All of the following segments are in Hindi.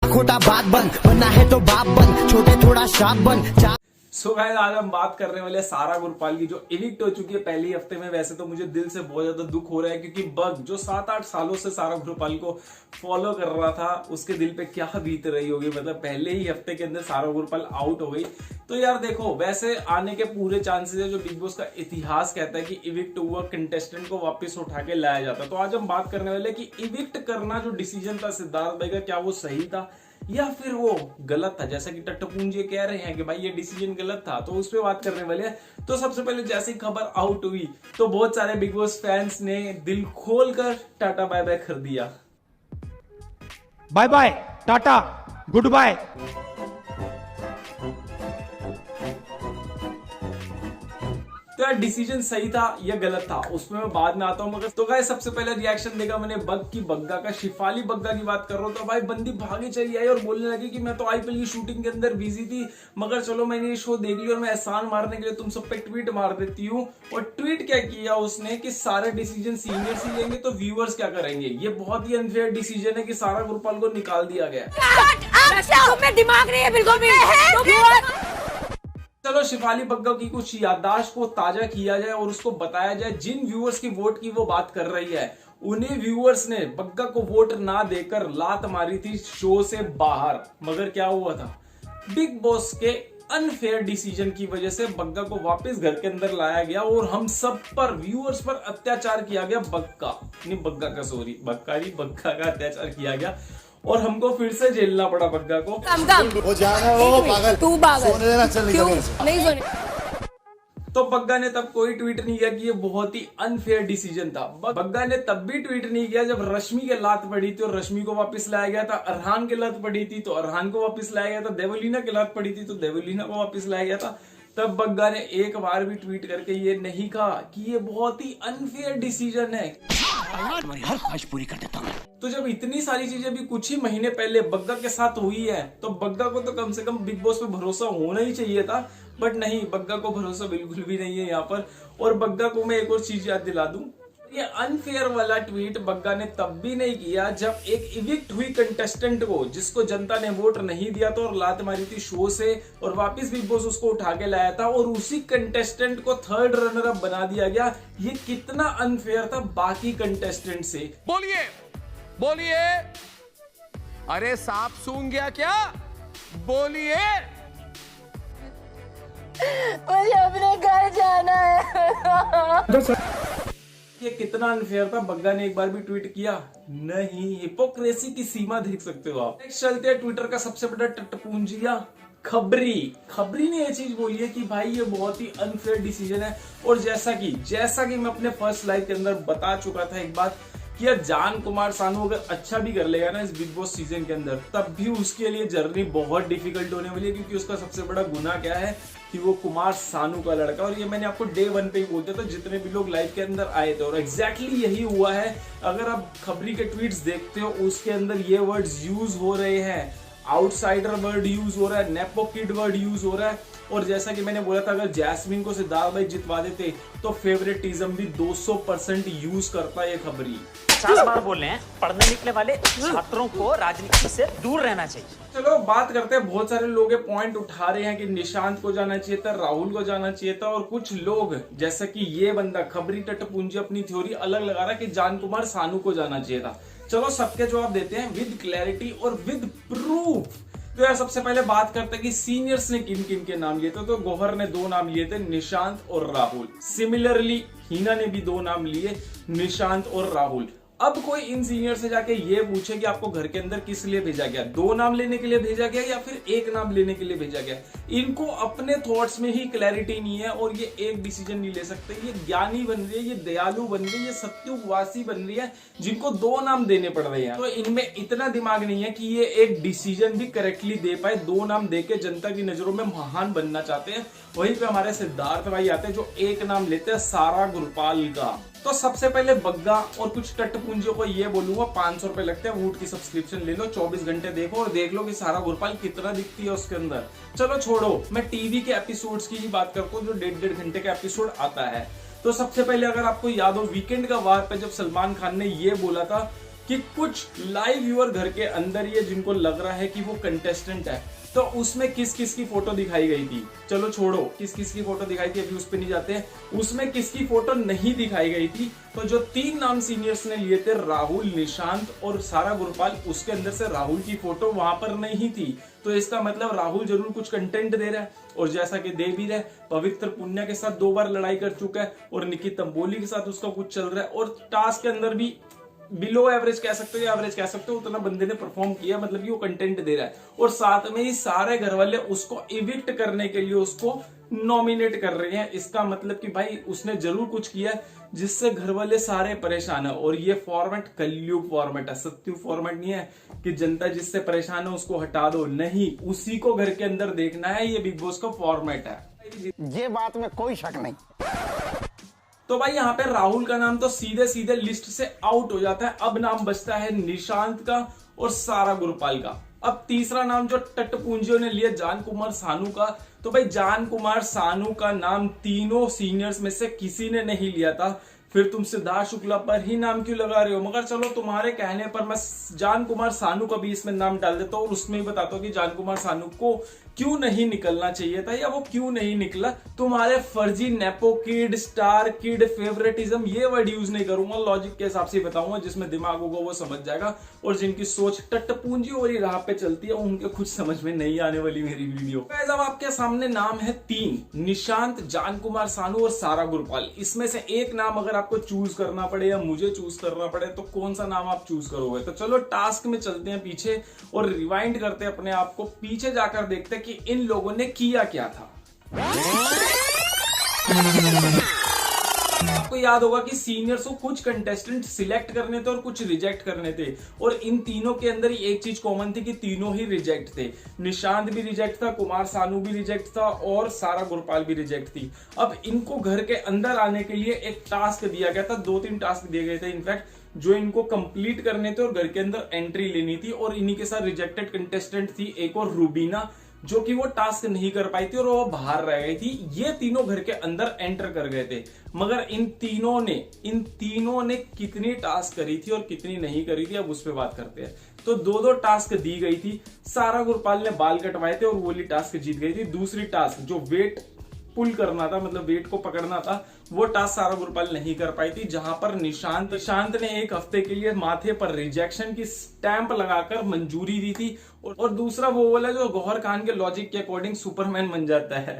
खोटा बात बन, बनना है तो बाप बन, छोटे थोड़ा शाप बन। सो गाइस आज हम बात करने वाले हैं सारा गुरपाल की, जो इविक्ट हो चुकी है पहले ही हफ्ते में। वैसे तो मुझे दिल से बहुत ज्यादा दुख हो रहा है, क्योंकि बग जो 7-8 सालों से सारा गुरपाल को फॉलो कर रहा था, उसके दिल पे क्या बीत रही होगी। मतलब पहले ही हफ्ते के अंदर सारा गुरपाल आउट हो गई। तो यार देखो, वैसे आने के पूरे चांसेस है। जो बिग बॉस का इतिहास कहता है कि इविक्ट हुआ कंटेस्टेंट को वापस उठा के लाया जाता। तो आज हम बात करने वाले कि इविक्ट करना जो डिसीजन था सिद्धार्थ भाई का, क्या वो सही था या फिर वो गलत था। जैसा कि टट्टपूंजी कह रहे हैं कि भाई ये डिसीजन गलत था, तो उस पर बात करने वाले हैं। तो सबसे पहले जैसे ही खबर आउट हुई तो बहुत सारे बिग बॉस फैंस ने दिल खोलकर टाटा बाय बाय कर दिया। Bye bye tata goodbye. तो यार डिसीजन सही था या गलत था उसमें मैं बाद में आता हूं, मगर तो गाइस सबसे पहले रिएक्शन देखा मैंने बग की, बग्गा का। शिफाली बग्गा की बात कर रहा हूं तो भाई बंदी भागी चली आई और बोलने लगी कि मैं तो आईपीएल की शूटिंग के अंदर बिजी थी, मगर चलो मैंने ये शो देख लिया और मैं एहसान मारने के लिए तुम सब पे ट्वीट मार देती हूँ। और ट्वीट क्या किया उसने कि सारे डिसीजन सीनियर्स ही लेंगे तो व्यूअर्स क्या करेंगे। ये बहुत ही अनफेयर डिसीजन है कि सारा गुरपाल को निकाल दिया गया। दिमाग नहीं है बिल्कुल भी। चलो शिफाली बग्गा की कुछ याददाश्त को ताजा किया जाए और उसको बताया जाए जिन व्यूअर्स की वोट की वो बात कर रही है, उन्हीं व्यूअर्स ने बग्गा को वोट ना देकर लात मारी थी शो से बाहर। मगर क्या हुआ था, बिग बॉस के अनफेयर डिसीजन की वजह से बग्गा को वापस घर के अंदर लाया गया और हम सब पर, व्यूअर्स पर अत्याचार किया गया। बग्गा का अत्याचार किया गया और हमको फिर से झेलना पड़ा बग्गा को। वो जाना वो पागल, तू पागल सोने देना, चल निकल यहाँ से। नहीं सोने। तो बग्गा ने तब कोई ट्वीट नहीं किया कि ये बहुत ही अनफेयर डिसीजन था। बग्गा ने तब भी ट्वीट नहीं किया जब रश्मि के लात पड़ी थी और रश्मि को वापस लाया गया था। अरहान के लात पड़ी थी तो अरहान को वापस लाया गया था। देवलीना के लात पड़ी थी तो देवलीना को वापस लाया गया था। तब बग्गा ने एक बार भी ट्वीट करके ये नहीं कहा कि ये बहुत ही अनफेयर डिसीजन है। तुम्हारी हर ख्वाहिश पूरी कर देता हूँ। तो जब इतनी सारी चीजें भी कुछ ही महीने पहले बग्गा के साथ हुई है, तो बग्गा को तो कम से कम बिग बॉस पे भरोसा होना ही चाहिए था। बट नहीं, बग्गा को भरोसा बिल्कुल भी नहीं है यहाँ पर। और बग्गा को मैं एक और चीज याद दिला दूं, ये अनफेयर वाला ट्वीट बग्गा ने तब भी नहीं किया जब एक इविक्ट हुई कंटेस्टेंट को, जिसको जनता ने वोट नहीं दिया था और लात मारी थी शो से, और वापस बिग बॉस उसको उठा के लाया था और उसी कंटेस्टेंट को थर्ड रनर अप बना दिया गया। ये कितना अनफेयर था बाकी कंटेस्टेंट से। बोलिए बोलिए, अरे सांप सूंघ गया क्या? बोलिए। मुझे अपने घर जाना है। ये कितना अनफेयर था, बग्गा ने एक बार भी ट्वीट किया नहीं। हिपोक्रेसी की सीमा देख सकते हो आप। नेक्स्ट चलते हैं ट्विटर का सबसे बड़ा टट्टपूंजिया खबरी ने ये चीज बोली है कि भाई ये बहुत ही अनफेयर डिसीजन है। और जैसा कि मैं अपने फर्स्ट लाइव के अंदर बता चुका था एक बात, कि यार जान कुमार सानू अगर अच्छा भी कर लेगा ना इस बिग बॉस सीजन के अंदर, तब भी उसके लिए जर्नी बहुत डिफिकल्ट होने वाली है। क्योंकि उसका सबसे बड़ा गुनाह क्या है कि वो कुमार सानू का लड़का। और ये मैंने आपको डे 1 पे ही बोलते थे जितने भी लोग लाइव के अंदर आए थे, और एग्जैक्टली यही हुआ है। अगर आप खबरी के ट्वीट्स देखते हो, उसके अंदर ये वर्ड्स यूज हो रहे हैं, आउटसाइडर वर्ड यूज हो रहा है, नेपो किड वर्ड यूज हो रहा है। और जैसा कि मैंने बोला था, अगर जैस्मिन को सिद्धार्थ भाई जितवा देते तो फेवरेटिज्म भी 200% यूज करता है ये खबरी। 50 बार बोल रहे हैं, पढ़ने निकले वाले छात्रों को राजनीति से दूर रहना चाहिए। चलो बात करते हैं, बहुत सारे लोग पॉइंट उठा रहे हैं कि निशांत को जाना चाहिए था, राहुल को जाना चाहिए था, और कुछ लोग जैसा कि ये बंदा खबरी टट्टपूंजी अपनी थ्योरी अलग लगा रहा है कि जान कुमार सानू को जाना चाहिए था। चलो सबके जवाब देते हैं विद क्लैरिटी और विद प्रूफ। तो यार सबसे पहले बात करते हैं कि सीनियर्स ने किन किन के नाम लिए थे। तो गौहर ने 2 नाम लिए थे, निशांत और राहुल। सिमिलरली हिना ने भी 2 नाम लिए, निशांत और राहुल। अब कोई इन सीनियर से जाके ये पूछे कि आपको घर के अंदर किस लिए भेजा गया, 2 नाम लेने के लिए भेजा गया या फिर 1 नाम लेने के लिए भेजा गया, इनको अपने थॉट्स में ही क्लैरिटी नहीं है और ये एक डिसीजन नहीं ले सकते। ये ज्ञानी बन रही है, ये दयालु बन रही है, ये सत्युगवासी बन रही है, जिनको 2 नाम देने पड़ रहे हैं। तो इनमें इतना दिमाग नहीं है कि ये एक डिसीजन भी करेक्टली दे पाए। 2 नाम देके जनता की नजरों में महान बनना चाहते हैं। वहीं पे हमारे सिद्धार्थ भाई आते हैं जो 1 नाम लेते हैं, सारा गुरपाल का। तो सबसे पहले बग्गा और कुछ टट्टपूंजियों को ये बोलूंगा, 500 रुपए लगते हैं, वूट की सब्सक्रिप्शन ले लो, 24 घंटे देखो और देख लो कि सारा गुरपाल कितना दिखती है उसके अंदर। चलो छोड़ो, मैं टीवी के एपिसोड्स की ही बात करता हूँ जो 1.5 घंटे का एपिसोड आता है। तो सबसे पहले अगर आपको याद हो, वीकेंड का वार पे जब सलमान खान ने ये बोला था कि कुछ लाइव व्यूअर घर के अंदर ही है जिनको लग रहा है कि वो कंटेस्टेंट है। तो उसमें किस किस की फोटो दिखाई गई थी, चलो छोड़ो किस किस की फोटो दिखाई थी, अभी उस पर नहीं जाते हैं। उसमें किसकी फोटो नहीं दिखाई गई थी, तो जो 3 नाम सीनियर्स ने लिए थे, राहुल, निशांत और सारा गुरपाल, उसके अंदर से राहुल की फोटो वहां पर नहीं थी। तो इसका मतलब राहुल जरूर कुछ कंटेंट दे रहा है, और जैसा कि दे भी रहा है, पवित्र पुन्या के साथ 2 बार लड़ाई कर चुका है, और निकी तंबोली के साथ उसका कुछ चल रहा है, और टास्क के अंदर भी बिलो एवरेज कह सकते हो या एवरेज कह सकते हो, उतना बंदे ने परफॉर्म किया, मतलब कि वो कंटेंट दे रहा है। और साथ में ही सारे घर वाले उसको इविक्ट करने के लिए उसको नॉमिनेट कर रहे हैं। इसका मतलब कि भाई उसने जरूर कुछ किया जिससे घर वाले सारे परेशान है। और ये फॉर्मेट कलयुग फॉर्मेट है, सत्यु फॉर्मेट नहीं है कि जनता जिससे परेशान है उसको हटा दो, नहीं, उसी को घर के अंदर देखना है। ये बिग बॉस का फॉर्मेट है, ये बात में कोई शक नहीं। तो भाई यहाँ पे राहुल का नाम तो सीधे सीधे लिस्ट से आउट हो जाता है। अब नाम बचता है निशांत का और सारा गुरपाल का। अब तीसरा नाम जो टट्टपूंजियों ने लिया, जान कुमार सानू का, तो भाई जान कुमार सानू का नाम तीनों सीनियर्स में से किसी ने नहीं लिया था। फिर तुम सिद्धार्थ शुक्ला पर ही नाम क्यों लगा रहे हो? मगर चलो तुम्हारे कहने पर मैं जान कुमार सानू का भी इसमें नाम डाल देता हूँ और उसमें ही बताता हूँ कि जान कुमार सानू को क्यों नहीं निकलना चाहिए था या वो क्यों नहीं निकला। तुम्हारे फर्जी nepo kid, star kid, favouritism, ये वर्ड यूज नहीं करूंगा, लॉजिक के हिसाब से बताऊंगा, जिसमें दिमाग होगा वो समझ जाएगा। और जिनकी सोच टट्टपूंजी वाली राह पे चलती है उनके कुछ समझ में नहीं आने वाली मेरी वीडियो। गाइस अब आपके सामने नाम है 3, निशांत, जान कुमार सानू और सारा गुरपाल। इसमें से एक नाम अगर आपको चूज करना पड़े या मुझे चूज करना पड़े तो कौन सा नाम आप चूज करोगे? तो चलो टास्क में चलते हैं पीछे और रिवाइंड करते हैं अपने आप को, पीछे जाकर देखते हैं कि इन लोगों ने किया क्या था। आपको याद होगा कि सीनियर्स को कुछ कंटेस्टेंट सिलेक्ट करने थे और कुछ रिजेक्ट करने थे, और इन तीनों के अंदर एक चीज कॉमन थी कि तीनों ही रिजेक्ट थे। निशांत भी रिजेक्ट था, कुमार सानू भी रिजेक्ट था और सारा गुरपाल भी रिजेक्ट थी। अब इनको घर के अंदर आने के लिए एक टास्क दिया गया था, 2-3 टास्क दिए गए थे इनफैक्ट, जो इनको कंप्लीट करने थे और घर के अंदर एंट्री लेनी थी। और इन्हीं के साथ रिजेक्टेड कंटेस्टेंट थी एक और रूबीना, जो कि वो टास्क नहीं कर पाई थी और वो बाहर रह गई थी। ये तीनों घर के अंदर एंटर कर गए थे, मगर इन तीनों ने कितनी टास्क करी थी और कितनी नहीं करी थी, अब उस पर बात करते हैं। तो 2-2 टास्क दी गई थी। सारा गुरपाल ने बाल कटवाए थे और वो वाली टास्क जीत गई थी। दूसरी टास्क जो वेट पुल करना था, मतलब वेट को पकड़ना था, वो टास्क सारा गुरपाल नहीं कर पाई थी, जहां पर निशांत ने 1 हफ्ते के लिए माथे पर रिजेक्शन की स्टैंप लगाकर मंजूरी दी थी। और दूसरा वो वाला जो गौहर खान के लॉजिक के अकॉर्डिंग सुपरमैन बन जाता है।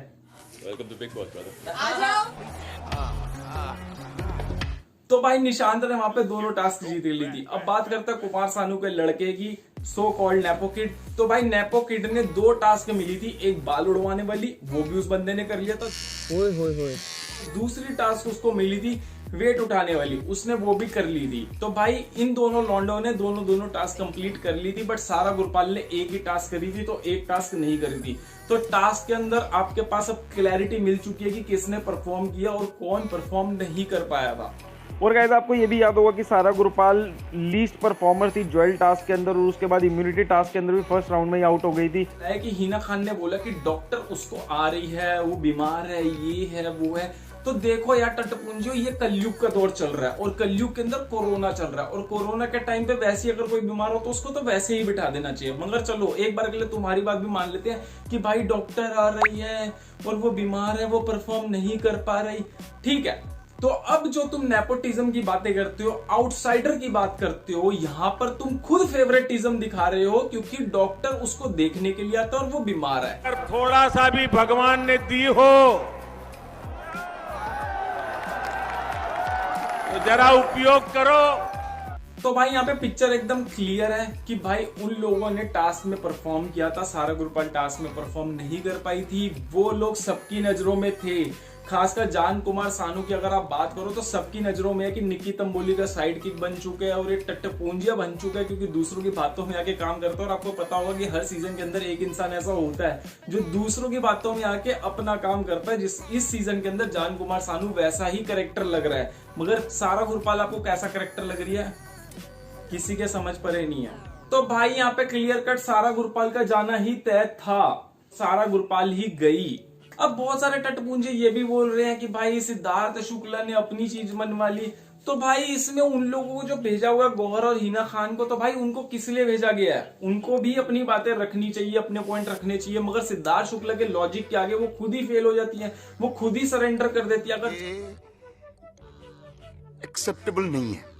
तो भाई निशांत ने वहां पे दोनों टास्क जीत ली थी। अब बात करते हैं कुमार सानू के लड़के की, सो कॉल्ड नेपो किड। तो भाई नेपो किड ने 2 टास्क मिली थी, एक बाल उड़वाने वाली, वो भी उस बंदे ने कर लिया था। दूसरी टास्क उसको मिली थी वेट उठाने वाली, उसने वो भी कर ली थी। तो भाई इन दोनों लॉन्डो ने दोनों टास्क कंप्लीट कर ली थी, बट सारा गुरपाल ने एक ही टास्क करी थी, तो एक टास्क नहीं करी थी। तो टास्क के अंदर आपके पास अब क्लैरिटी मिल चुकी है कि किसने परफॉर्म किया और कौन परफॉर्म नहीं कर पाया था। और गाइस आपको ये भी याद होगा कि सारा गुरपाल लीस्ट परफॉर्मर थी ज्वेल टास्क के अंदर, और उसके बाद इम्यूनिटी टास्क के अंदर भी फर्स्ट राउंड में ही आउट हो गई थी। है कि हिना खान ने बोला कि डॉक्टर उसको आ रही है, वो बीमार है, ये है वो है। तो देखो यार टट्टपूंजियों, ये कलयुग का दौर चल रहा है और कलयुग के अंदर कोरोना चल रहा है, और कोरोना के टाइम पे वैसे ही अगर कोई बीमार हो तो उसको तो वैसे ही बिठा देना चाहिए। मगर चलो एक बार के लिए तुम्हारी बात भी मान लेते हैं कि भाई डॉक्टर आ रही है और वो बीमार है, वो परफॉर्म नहीं कर पा रही, ठीक है। तो अब जो तुम नेपोटिज्म की बातें करते हो, आउटसाइडर की बात करते हो, यहां पर तुम खुद फेवरेटिज्म दिखा रहे हो, क्योंकि डॉक्टर उसको देखने के लिए आता है और वो बीमार है। अगर थोड़ा सा भी भगवान ने दी हो तो जरा उपयोग करो। तो भाई यहाँ पे पिक्चर एकदम क्लियर है कि भाई उन लोगों ने टास्क में परफॉर्म किया था, सारा गुरपाल टास्क में परफॉर्म नहीं कर पाई थी। वो लोग सबकी नजरों में थे, खासकर जान कुमार सानू की अगर आप बात करो तो सबकी नजरों में है कि निकी तंबोली का साइड किक बन चुके हैं और एक टट्टपूंजिया बन चुका है, क्योंकि दूसरों की बातों में आके काम करता है। और आपको पता होगा कि हर सीजन के अंदर एक इंसान ऐसा होता है जो दूसरों की बातों में आके अपना काम करता है। इस सीजन के अंदर जान कुमार सानू वैसा ही कैरेक्टर लग रहा है, मगर सारा गुरपाल आपको कैसा कैरेक्टर लग रही है किसी के समझ पर ही नहीं है। तो भाई यहाँ पे क्लियर कट सारा गुरपाल का जाना ही तय था, सारा गुरपाल ही गई। अब बहुत सारे टट्टपूंजे ये भी बोल रहे हैं कि भाई सिद्धार्थ शुक्ला ने अपनी चीज मनवा ली। तो भाई इसमें उन लोगों को जो भेजा हुआ है गौहर और हिना खान को, तो भाई उनको किस लिए भेजा गया है? उनको भी अपनी बातें रखनी चाहिए, अपने पॉइंट रखने चाहिए, मगर सिद्धार्थ शुक्ला के लॉजिक के आगे वो खुद ही फेल हो जाती है, वो खुद ही सरेंडर कर देती है। अगर एक्सेप्टेबल नहीं है।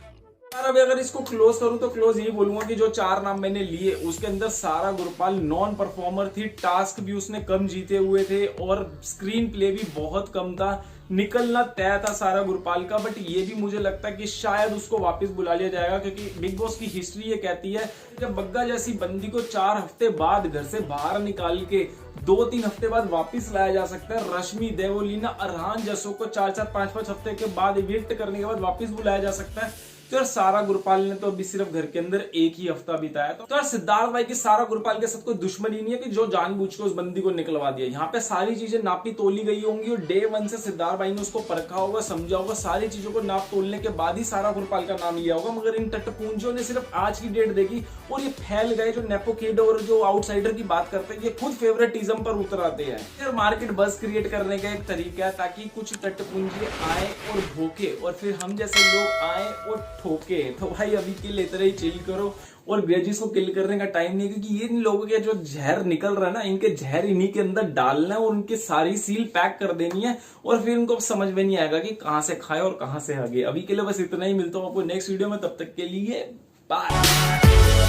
यार अभी अगर इसको क्लोज करूं तो क्लोज यही बोलूंगा कि जो 4 नाम मैंने लिए उसके अंदर सारा गुरपाल नॉन परफॉर्मर थी, टास्क भी उसने कम जीते हुए थे और स्क्रीन प्ले भी बहुत कम था, निकलना तय था सारा गुरपाल का। बट ये भी मुझे लगता है कि शायद उसको वापस बुला लिया जाएगा, क्योंकि बिग बॉस की हिस्ट्री ये कहती है जब बग्गा जैसी बंदी को 4 हफ्ते बाद घर से बाहर निकाल के 2-3 हफ्ते बाद वापस लाया जा सकता है, रश्मि, देवोलीना, अरहान जैसों को 4-4, 5-5 हफ्ते के बाद इविक्ट करने के बाद वापस बुलाया जा सकता है। तो यार सारा गुरपाल ने तो अभी सिर्फ घर के अंदर एक ही हफ्ता बिताया। तो यार सिद्धार्थ भाई की सारा गुरपाल के साथ कोई दुश्मनी नहीं है कि जो जानबूझ के उस बंदी को निकलवा दिया। यहाँ पे सारी चीजें नापी तोली गई होंगी और डे 1 से सिद्धार्थ भाई ने उसको परखा होगा, समझा होगा, सारी चीजों को नाप तोलने के बाद ही सारा गुरपाल का नाम लिया होगा। मगर इन टट्टपूंजियों ने सिर्फ आज की डेट देखी और ये फैल गए, जो नेपो किड और जो आउटसाइडर की बात करते हैं, ये खुद फेवरेटिज्म पर उतर आते हैं। फिर मार्केट बस क्रिएट करने का एक तरीका है ताकि कुछ टट्टपूंजी आए और भोके और फिर हम जैसे लोग आए और ठोके। तो भाई अभी के लिए इतना ही चिल करो और ग्रेजिस को किल करने का टाइम नहीं, क्योंकि ये इन लोगों के जो जहर निकल रहा है ना, इनके जहर इन्हीं के अंदर डालना है और उनकी सारी सील पैक कर देनी है और फिर उनको समझ में नहीं आएगा कि कहां से खाए और कहां से हगे। अभी के लिए बस इतना ही, मिलता हूं आपको नेक्स्ट वीडियो में, तब तक के लिए बाय।